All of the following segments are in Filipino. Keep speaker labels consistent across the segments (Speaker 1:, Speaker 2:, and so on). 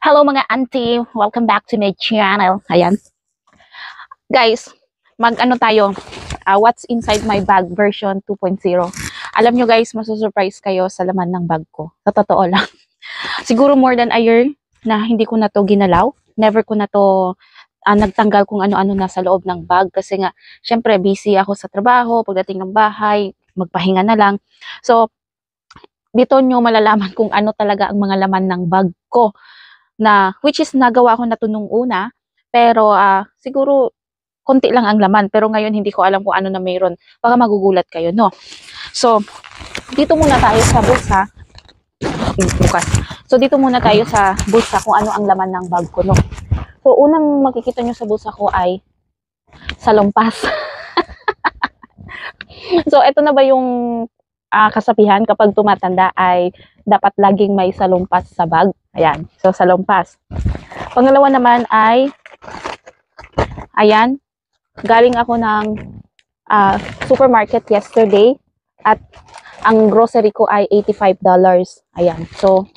Speaker 1: Hello mga auntie! Welcome back to my channel. Ayan. Guys, mag-ano tayo? What's inside my bag version 2.0. Alam nyo guys, masusurprise kayo sa laman ng bag ko. Sa totoo lang. Siguro more than a year na hindi ko na to ginalaw. Never ko na to nagtanggal kung ano-ano na sa loob ng bag. Kasi nga, syempre busy ako sa trabaho. Pagdating ng bahay, magpahinga na lang. So, dito nyo malalaman kung ano talaga ang mga laman ng bag ko. Which is nagawa ko na to nung una, pero siguro konti lang ang laman, pero ngayon hindi ko alam kung ano na mayroon. Baka magugulat kayo, no? So, dito muna tayo sa bulsa. Bukas. So, dito muna tayo sa bulsa kung ano ang laman ng bag ko, no? So, unang makikita nyo sa bulsa ko ay salumpas. So, ito na ba yung kasabihan kapag tumatanda ay dapat laging may salumpas sa bag? Ayan. So, salumpas. Pangalawa naman ay, ayan, galing ako ng supermarket yesterday at ang grocery ko ay $85. Ayan. So,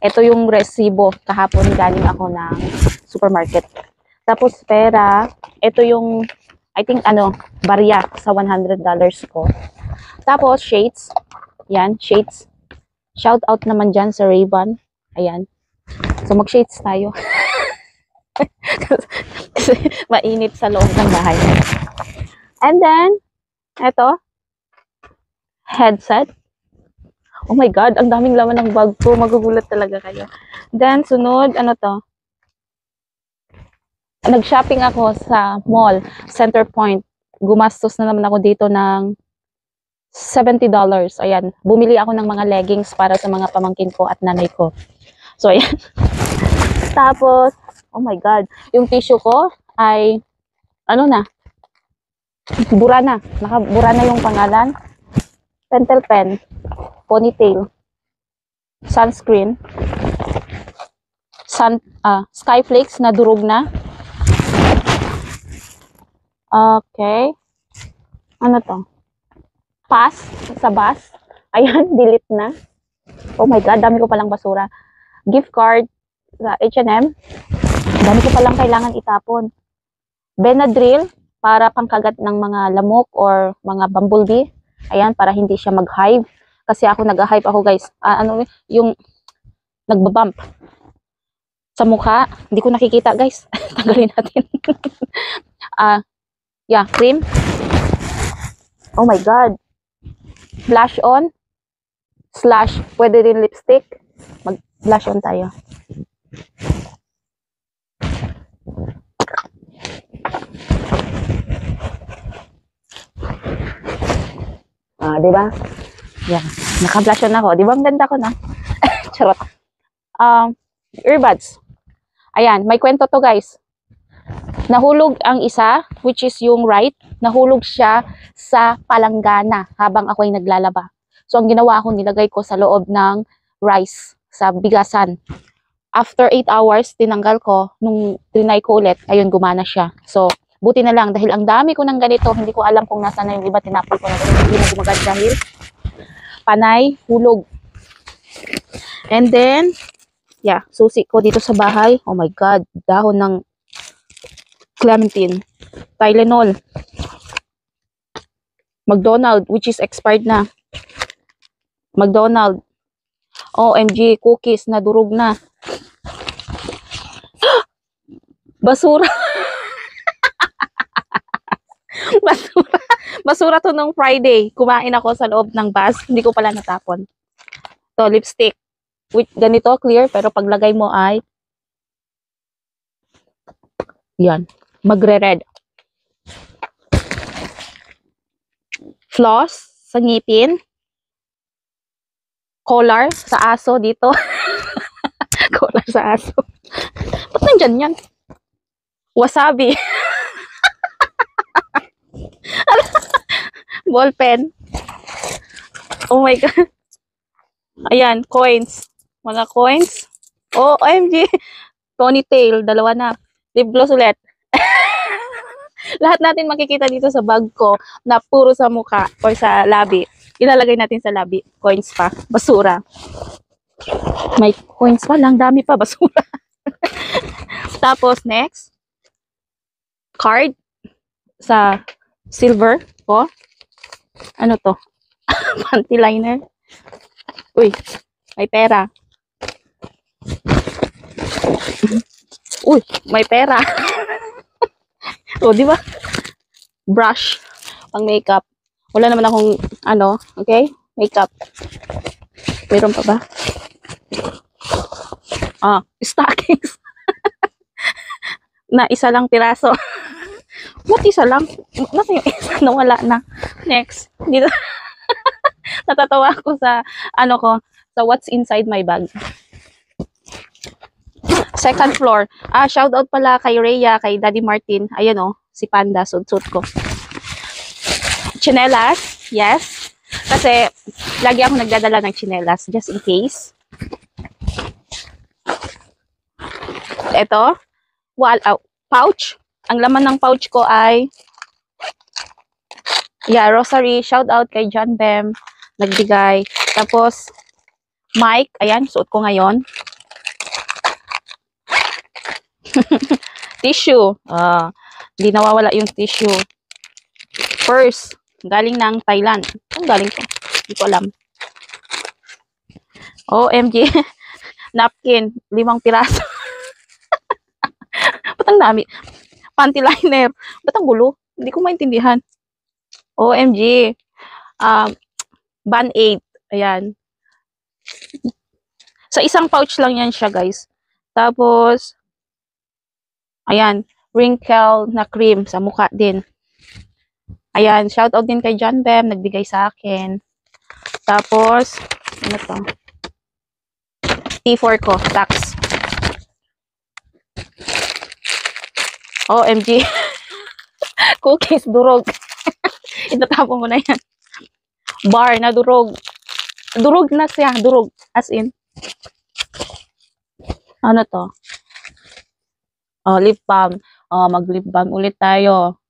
Speaker 1: ito yung resibo kahapon galing ako ng supermarket. Tapos, pera, ito yung, I think, barya sa $100 ko. Tapos, shades. Ayan, shades. Shout out naman dyan sa Ray-Ban. Ayan. So, mag-shades tayo. Kasi mainit sa loob ng bahay. And then, eto, headset. Oh my God, ang daming laman ng bag ko. Magugulat talaga kayo. Then, sunod, ano to? Nag-shopping ako sa mall, Center Point. Gumastos na naman ako dito ng $70. Ayan, bumili ako ng mga leggings para sa mga pamangkin ko at nanay ko. So, ayan. Tapos, oh my God, yung tissue ko ay, bura na. Nakabura na yung pangalan. Pentel pen, ponytail, sunscreen, Skyflakes na durog na. Okay. Ano to? Pass sa bus. Ayan, delete na. Oh my God, dami ko palang basura. Gift card sa H&M. Dami ko palang kailangan itapon. Benadryl para pangkagat ng mga lamok or mga bumblebee. Ayan, para hindi siya mag-hive. Kasi ako nag-hive ako guys. Yung nagbabump sa mukha. Hindi ko nakikita guys. Tanggalin natin. Yeah, cream. Oh my God. Blush on. / pwede rin lipstick. Mag-blush on tayo. Diba? Yan. Naka-blush on ako. Diba ang ganda ko na? Charot. Earbuds. Ayan, may kwento to guys. Nahulog ang isa, which is yung right. Nahulog siya sa palanggana habang ako ay naglalaba. So, ang ginawa ko, nilagay ko sa loob ng rice, sa bigasan. After 8 hours, tinanggal ko. Nung trinay ko ulit, ayun, gumana siya. So, buti na lang. Dahil ang dami ko ng ganito, hindi ko alam kung nasa na yung iba. Tinapol ko na ito. Hindi na gumagad dahil panay, hulog. And then, yeah, susi ko dito sa bahay. Oh my God, dahon ng clementine. Tylenol. McDonald's, which is expired na. McDonald's. OMG, cookies na durog na. Basura. Basura to nung Friday. Kumain ako sa loob ng bus. Hindi ko pala natapon. To, lipstick. With ganito, clear. Pero paglagay mo ay yan. Magre-red. Floss sa ngipin. Collar sa aso dito. Collar sa aso. Ba't nandyan yan? Wasabi. Ballpen. Oh my God. Ayan, coins. Mga coins. Oh, OMG. Ponytail, dalawa na. Lip gloss ulit. Lahat natin makikita dito sa bag ko na puro sa mukha or sa labi. Ilalagay natin sa labi. Coins pa. Basura. May coins pa lang. Dami pa. Basura. Tapos, next, card sa silver ko. Ano to? Panty liner. Uy, may pera. Uy, may pera. O, di ba? Brush. Pang makeup. Wala naman akong, ano, okay? Makeup. Meron pa ba? Ah, stockings. Na isa lang piraso. What isa lang? Nasa yung isa na wala na. Next. Dito. Natatawa ako sa, ano ko, sa what's inside my bag. Second floor. Shout out pala kay Rhea, kay Daddy Martin. Ayan o, si Panda, sud-sud ko. Chinelas, yes. Kasi, lagi ako nagdadala ng chinelas, just in case. Ito, pouch. Ang laman ng pouch ko ay, rosary. Shout out kay John Bem, nagbigay. Tapos, mic, ayan, suot ko ngayon. Tissue. Hindi nawawala yung tissue. Purse. Galing ng Thailand. Saan galing to? Hindi ko alam. OMG. Napkin. 5 piraso. Ba't ang dami? Panty liner. Ba't ang gulo? Hindi ko maintindihan. OMG. Band-Aid. Ayan. Sa isang pouch lang yan siya, guys. Tapos, ayan. Wrinkle na cream sa mukha din. Ayan, shout out din kay John Bem, nagbigay sa akin. Tapos, ano to? T4 ko, tax. OMG. Cookies, durog. Itatapo mo na yan. Bar na durog. Durog na siya, durog. As in. Ano to? Lip balm. Mag-lip balm ulit tayo.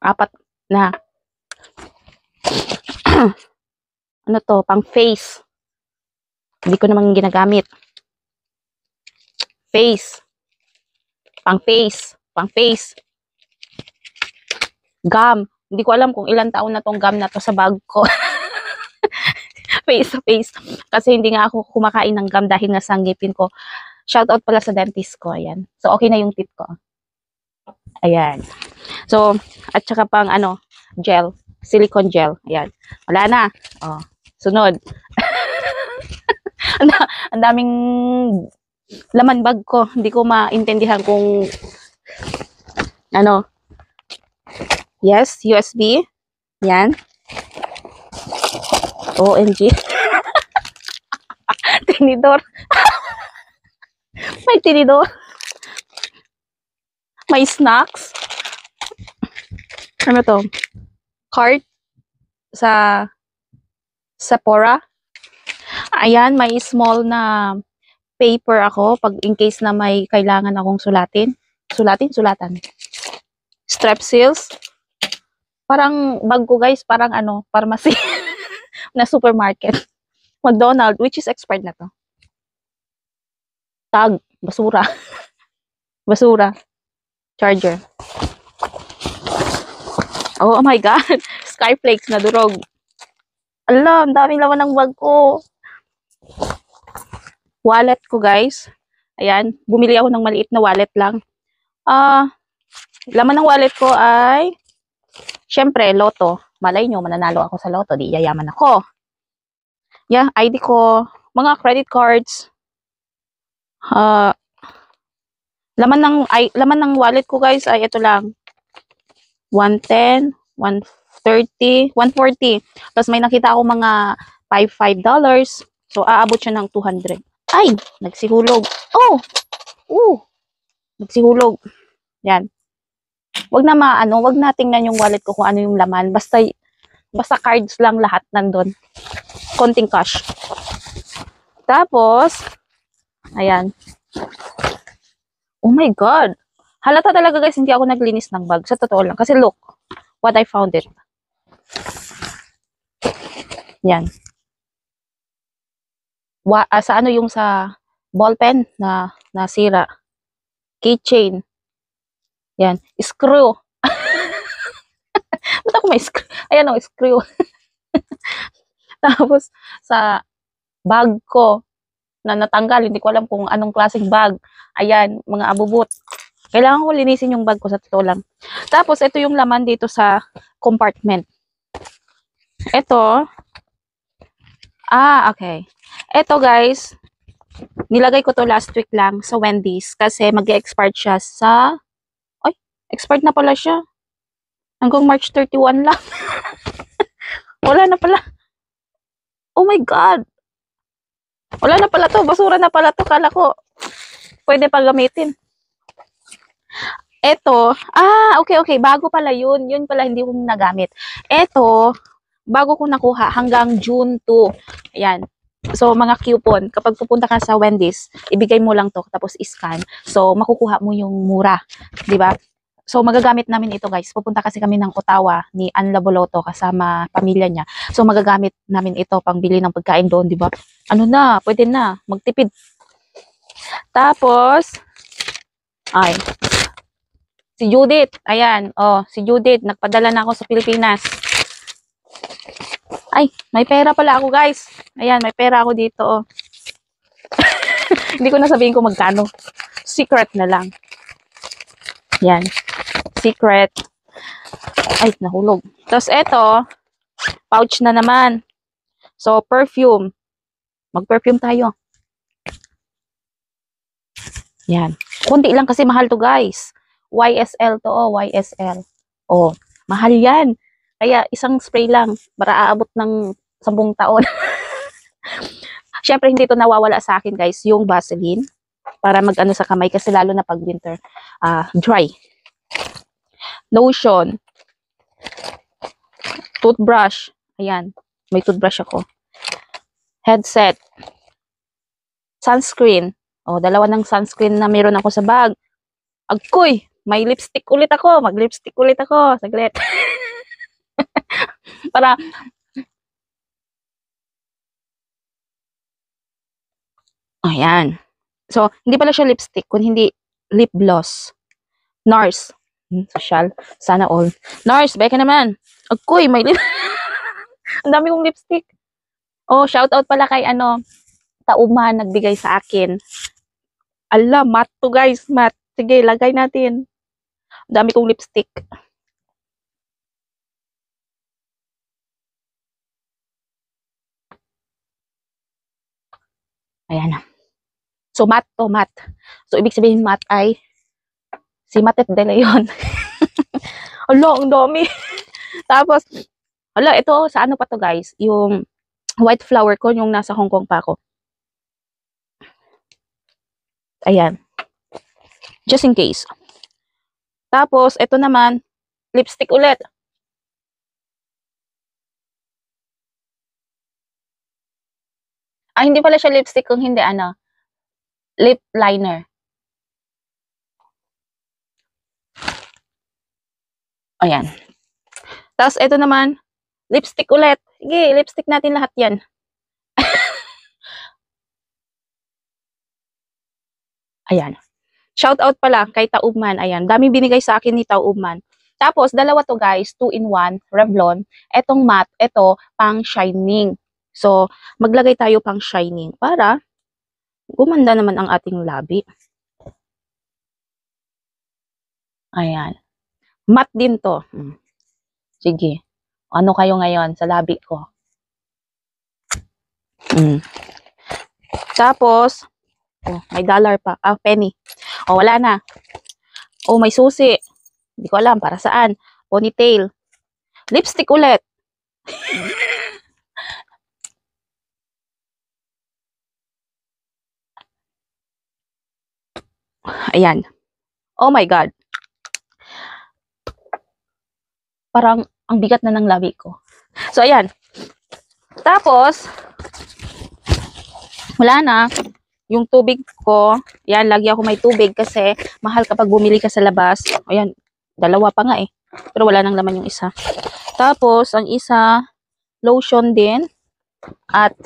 Speaker 1: Apat na. Ano to? Pang face. Hindi ko naman ginagamit. Face. Pang face. Pang face. Gum. Hindi ko alam kung ilang taon na tong gum na to sa bag ko. Face to face. Kasi hindi nga ako kumakain ng gum dahil nga sa ngipin ko. Shout out pala sa dentist ko. Ayan. So, okay na yung tip ko. Ayan. So, at saka pang ano, gel. Silicone gel. Ayan. Wala na. Sunod. Ang daming laman bag ko. Hindi ko maintindihan kung ano. Yes, USB. Yan. OMG. Tinidor. May tinidor. May snacks. Ano to? Card sa Sephora. Ayan, may small na paper ako pag in case na may kailangan akong sulatin. Sulatan. Strepsils. Parang bag ko, guys, parang ano, pharmacy na supermarket. McDonald's, which is expired na to. Tag, basura. Basura. Charger. Oh my God. Skyflakes na durog. Ala, ang daming laman ng bag ko. Wallet ko, guys. Ayan, bumili ako ng maliit na wallet lang. Laman ng wallet ko ay, syempre, loto. Malay nyo, mananalo ako sa loto. Di yayaman ako. Yeah, ID ko. Mga credit cards. Laman ng wallet ko, guys, ay ito lang. 110, 130, 140. Tapos may nakita ako mga $5. So, aabot siya ng 200. Ay, nagsihulog. Nagsihulog. Yan. Wag na tingnan yung wallet ko kung ano yung laman. Basta cards lang lahat nandun. Konting cash. Tapos, ayan. Oh my God. Halata talaga, guys, hindi ako naglinis ng bag. Sa totoo lang. Kasi look, what I found it. Yan. Sa ano yung sa ballpen na nasira. Keychain. Yan. Screw. Ba't ako may screw? Ayan o, screw. Tapos, sa bag ko, na natanggal, hindi ko alam kung anong klaseng bag. Ayan, mga abubot. Kailangan ko linisin yung bag ko, sa totoo lang. Tapos, ito yung laman dito sa compartment. Ito, okay. Ito guys, nilagay ko to last week lang sa Wendy's kasi mag-expire siya sa, expired na pala siya. Hanggang March 31 lang. Wala na pala. Oh my God. Wala na pala to. Basura na pala to. Kala ko, pwede pa gamitin. Eto, okay. Bago pala yun. Yun pala hindi ko nagamit. Eto, bago ko nakuha hanggang June 2. Ayan. So, mga coupon. Kapag pupunta ka sa Wendy's, ibigay mo lang to, tapos scan. So, makukuha mo yung mura. Diba? So, magagamit namin ito guys. Pupunta kasi kami ng Ottawa ni Anla Boloto kasama pamilya niya. So, magagamit namin ito pang bili ng pagkain doon, di ba? Ano na, pwede na, magtipid. Tapos, si Judith, ayan, si Judith, nagpadala na ako sa Pilipinas. May pera pala ako guys. Ayan, may pera ako dito, Hindi ko na sabihin kung magkano. Secret na lang. Yan. Secret. Nahulog. Tapos eto, pouch na naman. So, perfume. Mag-perfume tayo. Yan. Kunti lang kasi mahal to guys. YSL to, YSL. Mahal yan. Kaya isang spray lang para aabot ng 10 taon. Syempre hindi to nawawala sa akin guys, yung Vaseline para mag-ano sa kamay kasi lalo na pag winter, dry. Lotion. Toothbrush. Ayan, may toothbrush ako. Headset. Sunscreen. Dalawa ng sunscreen na meron ako sa bag. Agkoy, may lipstick ulit ako. Mag-lipstick ulit ako. Saglit. Para ayan. So, hindi pala siya lipstick, kung hindi lip gloss. NARS. Social. Sana all. NARS, beka naman. Agkoy, may lip. Ang dami kong lipstick. Shout out pala kay Tauman, nagbigay sa akin. Ala, matte to guys, matte. Sige, lagay natin. Ang dami kong lipstick. Ayan. So, matte to, matte. So, ibig sabihin matte ay si Matet de Leon. Ala, ang dami. Tapos, ito, sa ano pa to guys? Yung white flower ko, yung nasa Hong Kong pa ako. Ayan. Just in case. Tapos, ito naman, lipstick ulit. Hindi pala siya lipstick kung hindi, lip liner. Ayan. Tapos, ito naman, lipstick ulit. Sige, lipstick natin lahat yan. Ayan. Shout out pala kay Taubman. Ayan. Dami binigay sa akin ni Taubman. Tapos, dalawa to guys. 2-in-1. Revlon. Etong matte. Ito, pang shining. So, maglagay tayo pang shining para gumanda naman ang ating labi. Ayan. Matte din to. Sige. Ano kayo ngayon sa labi ko? Tapos, may dollar pa. Penny. Wala na. May susi. Hindi ko alam para saan. Ponytail. Lipstick ulit. Ayan. Oh my God. Parang ang bigat na ng labi ko. So, ayan. Tapos, wala na. Yung tubig ko, yan, lagi ako may tubig kasi mahal kapag bumili ka sa labas. Ayan, dalawa pa nga eh. Pero wala nang laman yung isa. Tapos, ang isa, lotion din. At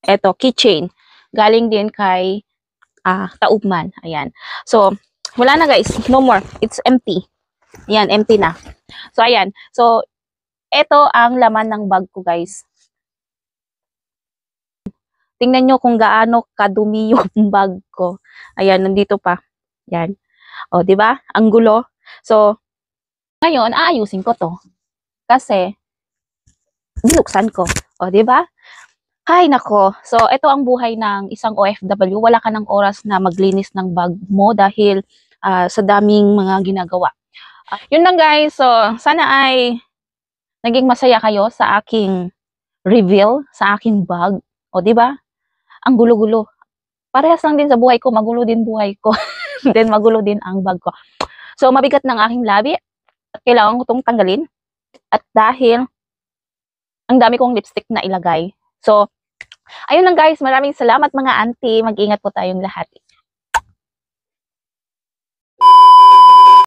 Speaker 1: eto, keychain. Galing din kay Taubman. Ayan. So, wala na guys. No more. It's empty. Ayan, empty na. So, ayan. So, eto ang laman ng bag ko guys. Tingnan nyo kung gaano kadumi yung bag ko. Ayan, nandito pa. Ayan. O, di ba? Ang gulo. So, ngayon, aayusin ko to. Kasi, binuksan ko. O, di ba? Ay, nako. So, ito ang buhay ng isang OFW. Wala ka ng oras na maglinis ng bag mo dahil sa daming mga ginagawa. Yun lang guys. So, sana ay naging masaya kayo sa aking reveal, sa aking bag. O, di ba? Ang gulo-gulo. Parehas lang din sa buhay ko. Magulo din buhay ko. Then, magulo din ang bag ko. So, mabigat ng aking labi. Kailangan ko itong tanggalin. At dahil ang dami kong lipstick na ilagay. So, ayun lang guys, maraming salamat mga auntie. Mag-ingat po tayong lahat.